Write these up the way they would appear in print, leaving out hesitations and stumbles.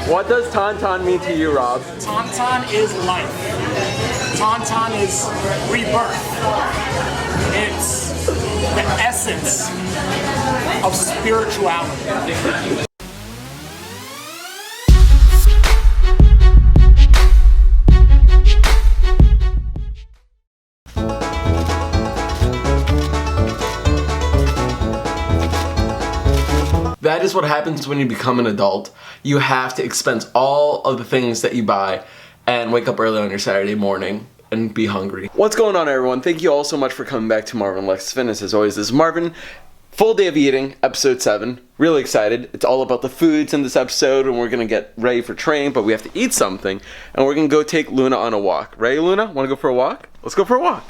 What does Tauntaun mean to you, Rob? Tauntaun is life. Tauntaun is rebirth. It's the essence of spirituality. That is what happens when you become an adult. You have to expense all of the things that you buy and wake up early on your Saturday morning and be hungry. What's going on, everyone? Thank you all so much for coming back to Marvin Lex Fitness. As always, this is Marvin. Full day of eating, episode 7. Really excited. It's all about the foods in this episode, and we're gonna get ready for training, but we have to eat something, and we're gonna go take Luna on a walk. Ready, Luna? Wanna go for a walk? Let's go for a walk.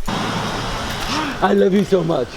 I love you so much.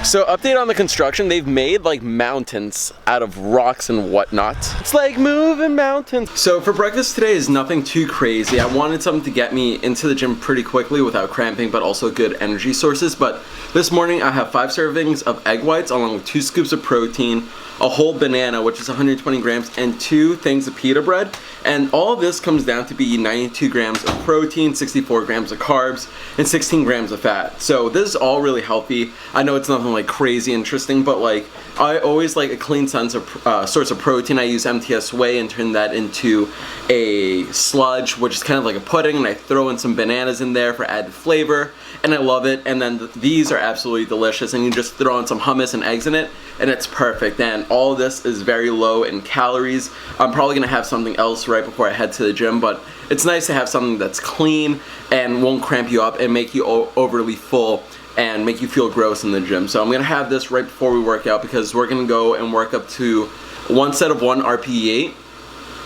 So, update on the construction. They've made like mountains out of rocks and whatnot. It's like moving mountains. So for breakfast today is nothing too crazy. I wanted something to get me into the gym pretty quickly without cramping, but also good energy sources. But this morning I have 5 servings of egg whites along with 2 scoops of protein, a whole banana, which is 120 grams, and 2 things of pita bread. And all of this comes down to be 92 grams of protein, 64 grams of carbs, and 16 grams of fat. So this is all really healthy. I know it's nothing like crazy interesting, but like I always like a clean source of protein. I use MTS whey and turn that into a sludge, which is kind of like a pudding, and I throw in some bananas in there for added flavor, and I love it. And then these are absolutely delicious, and you just throw in some hummus and eggs in it, and it's perfect. And all of this is very low in calories. I'm probably gonna have something else right before I head to the gym, but it's nice to have something that's clean and won't cramp you up and make you overly full and make you feel gross in the gym. So I'm gonna have this right before we work out, because we're gonna go and work up to 1 set of 1 RPE 8,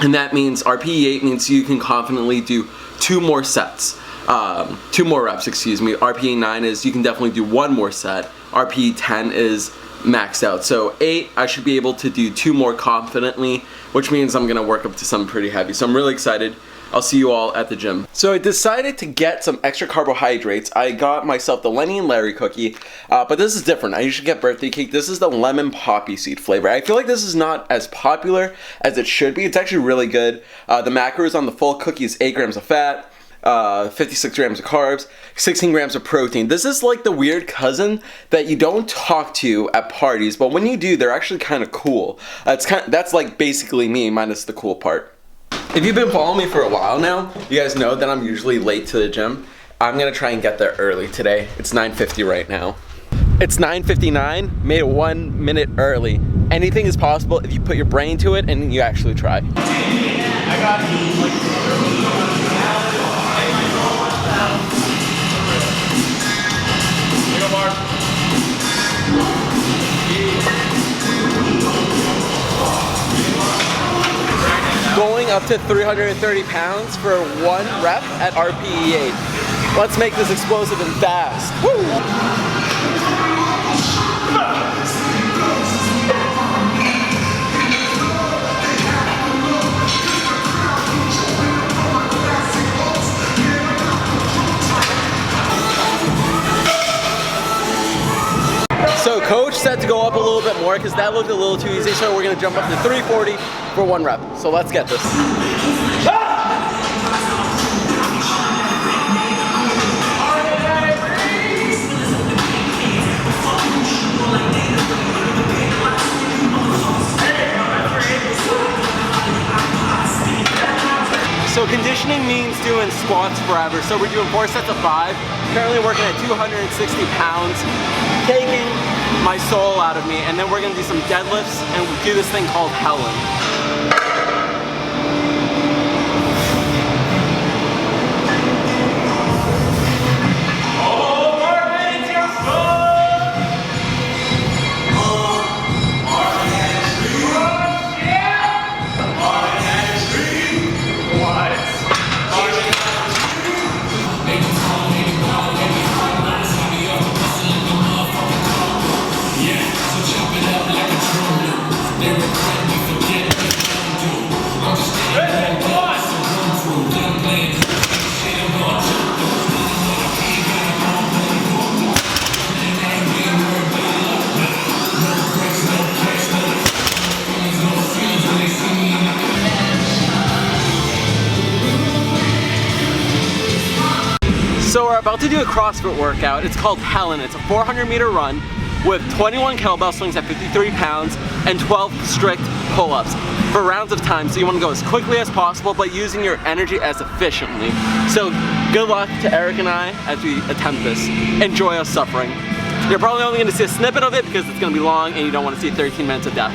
and that means RPE 8 means you can confidently do 2 more sets. 2 more reps, excuse me. RPE 9 is you can definitely do 1 more set. RPE 10 is maxed out. So 8, I should be able to do 2 more confidently, which means I'm gonna work up to something pretty heavy. So I'm really excited. I'll see you all at the gym. So I decided to get some extra carbohydrates. I got myself the Lenny and Larry cookie, but this is different. I usually get birthday cake. This is the lemon poppy seed flavor. I feel like this is not as popular as it should be. It's actually really good. The macros on the full cookie is 8 grams of fat, 56 grams of carbs, 16 grams of protein. This is like the weird cousin that you don't talk to at parties, but when you do, they're actually kind of cool. That's like basically me minus the cool part. If you've been following me for a while now, you guys know that I'm usually late to the gym. I'm gonna try and get there early today. It's 9:50 right now. It's 9:59, made it 1 minute early. Anything is possible if you put your brain to it and you actually try. I got Going up to 330 pounds for 1 rep at RPE 8. Let's make this explosive and fast. Woo! So coach said to go up a little bit more because that looked a little too easy, so we're gonna jump up to 340 for 1 rep. So let's get this. So conditioning means doing squats forever. So we're doing 4 sets of 5. Currently working at 260 pounds, taking my soul out of me, and then we're gonna do some deadlifts and do this thing called Helen. They regret me forgetting. about to do a CrossFit workout. It's called Helen. It's a 400-meter run with 21 kettlebell swings at 53 pounds and 12 strict pull-ups for rounds of time. So you want to go as quickly as possible, but using your energy as efficiently. So good luck to Eric and I as we attempt this. Enjoy us suffering. You're probably only going to see a snippet of it because it's going to be long and you don't want to see 13 minutes of death.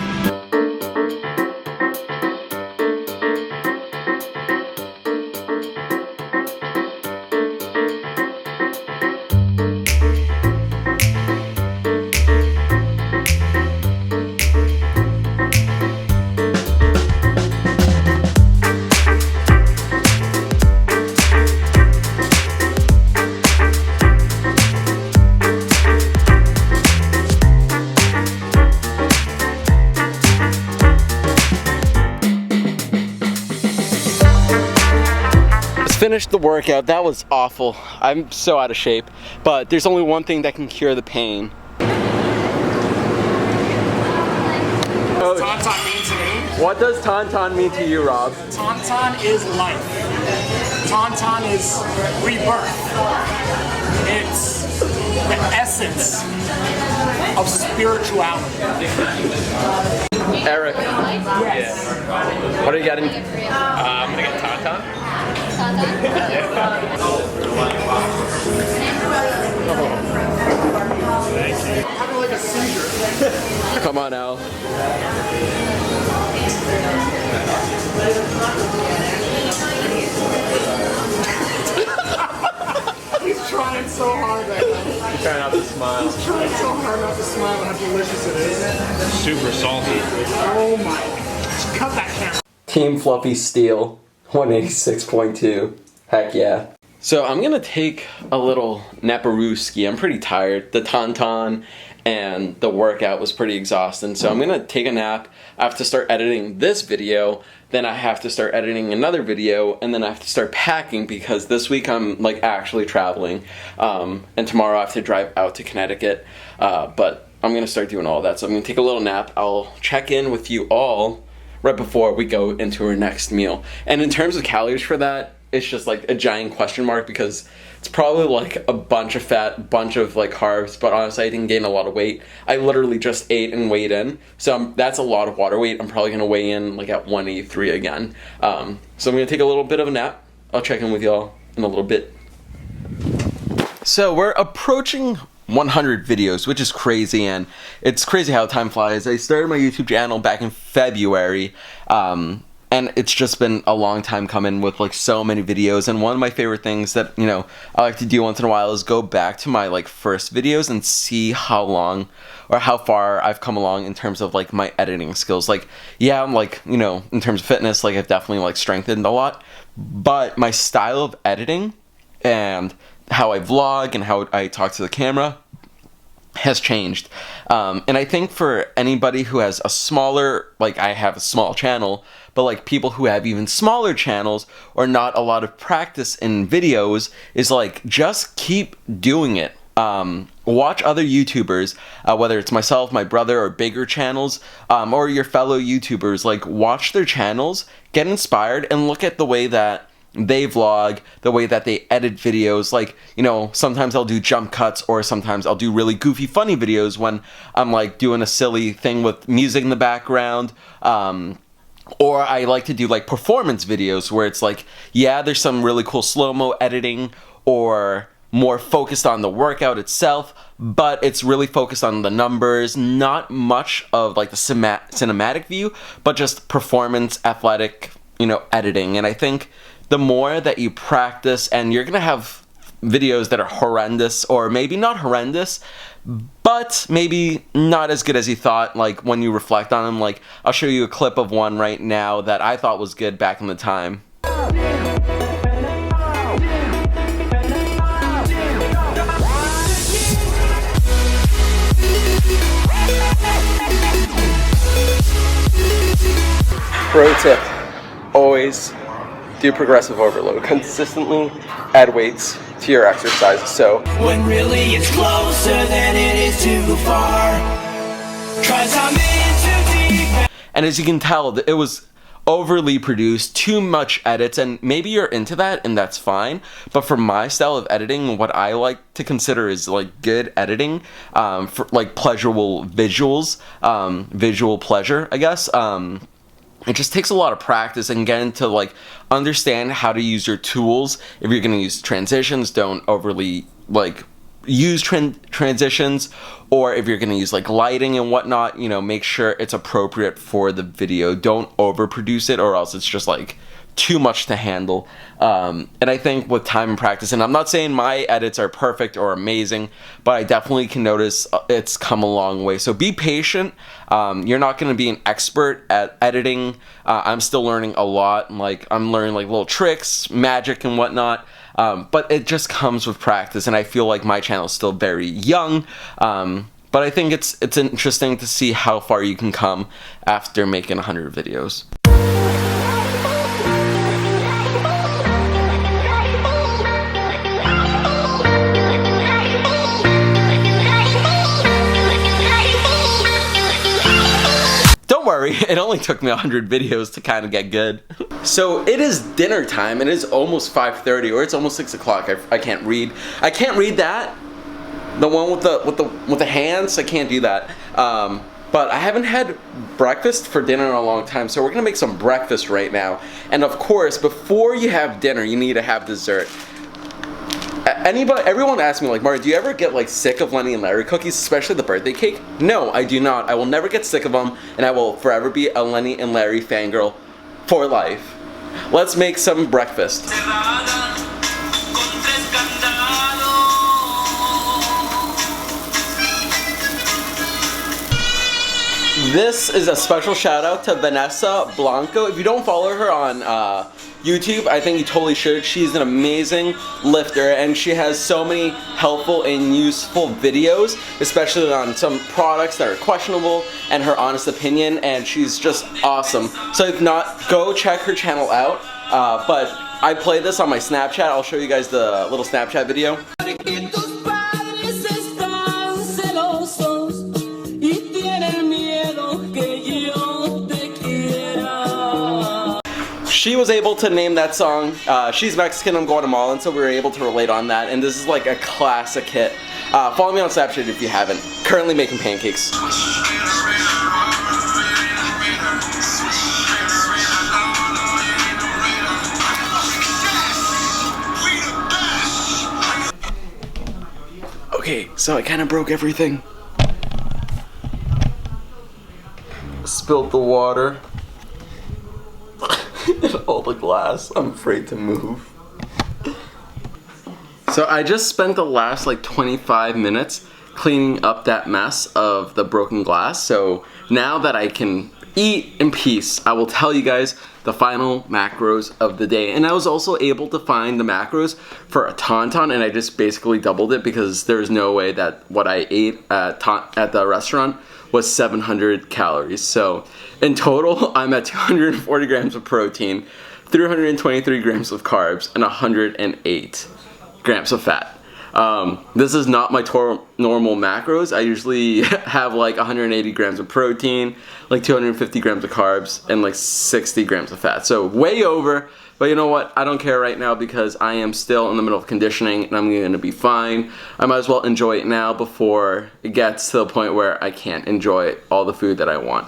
Finished the workout. That was awful. I'm so out of shape, but there's only one thing that can cure the pain. What does Tauntaun mean to me? What does Tauntaun mean to you, Rob? Tauntaun is life. Tauntaun is rebirth. It's the essence of spirituality. Eric. Yes. What are you getting? I'm gonna get Tauntaun. Having like a seizure. Come on, Al. He's trying so hard right now. I'm trying not to smile. He's trying so hard not to smile at how delicious it is. Super salty. Oh my. Just cut that camera. Team Fluffy Steel, 186.2. Heck yeah. So I'm gonna take a little naparooski. I'm pretty tired. The Tauntaun and the workout was pretty exhausting. So I'm gonna take a nap. I have to start editing this video. Then I have to start editing another video. And then I have to start packing because this week I'm like actually traveling. And tomorrow I have to drive out to Connecticut. But I'm gonna start doing all that. So I'm gonna take a little nap. I'll check in with you all right before we go into our next meal. And in terms of calories for that, it's just like a giant question mark because it's probably like a bunch of fat, bunch of like carbs, but honestly I didn't gain a lot of weight. I literally just ate and weighed in. So that's a lot of water weight. I'm probably gonna weigh in like at 183 again. So I'm gonna take a little bit of a nap. I'll check in with y'all in a little bit. So we're approaching 100 videos, which is crazy, and it's crazy how time flies. I started my YouTube channel back in February, and it's just been a long time coming with like so many videos. And one of my favorite things that, you know, I like to do once in a while is go back to my like first videos and see how long or how far I've come along in terms of like my editing skills. Like, yeah, I'm like, you know, in terms of fitness, like I've definitely like strengthened a lot, but my style of editing and how I vlog and how I talk to the camera has changed. And I think for anybody who has a smaller, like I have a small channel, but like people who have even smaller channels or not a lot of practice in videos is like, just keep doing it. Watch other YouTubers, whether it's myself, my brother, or bigger channels, or your fellow YouTubers. Like, watch their channels, get inspired, and look at the way that they vlog, the way that they edit videos. Like, you know, sometimes I'll do jump cuts, or sometimes I'll do really goofy, funny videos when I'm like doing a silly thing with music in the background. Or I like to do like performance videos where it's like, yeah, there's some really cool slow-mo editing or more focused on the workout itself, but it's really focused on the numbers, not much of like the cinematic view, but just performance, athletic, you know, editing. And I think the more that you practice, and you're gonna have videos that are horrendous, or maybe not horrendous, but maybe not as good as you thought, like when you reflect on them. Like, I'll show you a clip of one right now that I thought was good back in the time. Pro tip, always do progressive overload. Consistently add weights to your exercises. So when really it's closer than it is too far. 'Cause I'm in too deep. And as you can tell, it was overly produced, too much edits, and maybe you're into that and that's fine. But for my style of editing, what I like to consider is like good editing, for like pleasurable visuals, visual pleasure, I guess. It just takes a lot of practice and getting to like understand how to use your tools. If you're gonna use transitions, don't overly like use transitions, or if you're gonna use like lighting and whatnot, you know, make sure it's appropriate for the video. Don't overproduce it, or else it's just like too much to handle. And I think with time and practice, and I'm not saying my edits are perfect or amazing, but I definitely can notice it's come a long way. So be patient. You're not going to be an expert at editing. I'm still learning a lot. Like I'm learning like little tricks, magic and whatnot. But it just comes with practice, and I feel like my channel is still very young. But I think it's interesting to see how far you can come after making 100 videos. Don't worry, it only took me 100 videos to kind of get good. So it is dinner time, and it is almost 5:30, or it's almost 6 o'clock. I can't read. I can't read that. The one with the hands. I can't do that. But I haven't had breakfast for dinner in a long time, so we're gonna make some breakfast right now. And of course, before you have dinner, you need to have dessert. Everyone asks me like, Mario, do you ever get like sick of Lenny and Larry cookies, especially the birthday cake? No, I do not. I will never get sick of them, and I will forever be a Lenny and Larry fangirl for life. Let's make some breakfast. This is a special shout out to Vanessa Blanco. If you don't follow her on YouTube, I think you totally should. She's an amazing lifter, and she has so many helpful and useful videos, especially on some products that are questionable, and her honest opinion, and she's just awesome. So if not, go check her channel out. But I play this on my Snapchat. I'll show you guys the little Snapchat video. She was able to name that song. She's Mexican, I'm Guatemalan, so we were able to relate on that, and this is like a classic hit. Follow me on Snapchat if you haven't. Currently making pancakes. Okay, so I kind of broke everything. Spilled the water. All the glass. I'm afraid to move. So I just spent the last like 25 minutes cleaning up that mess of the broken glass. So now that I can eat in peace, I will tell you guys the final macros of the day. And I was also able to find the macros for a tauntaun, and I just basically doubled it because there's no way that what I ate at the restaurant was 700 calories. So in total, I'm at 240 grams of protein, 323 grams of carbs, and 108 grams of fat. This is not my normal macros. I usually have like 180 grams of protein, like 250 grams of carbs, and like 60 grams of fat. So way over, but you know what? I don't care right now because I am still in the middle of conditioning and I'm gonna be fine. I might as well enjoy it now before it gets to the point where I can't enjoy all the food that I want.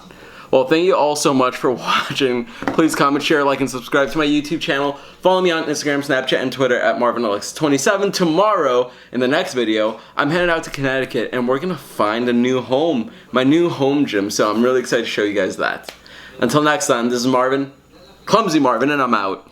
Well, thank you all so much for watching. Please comment, share, like, and subscribe to my YouTube channel. Follow me on Instagram, Snapchat, and Twitter at MarvinAlex27. Tomorrow, in the next video, I'm headed out to Connecticut, and we're gonna find a new home, my new home gym, so I'm really excited to show you guys that. Until next time, this is Marvin, Clumsy Marvin, and I'm out.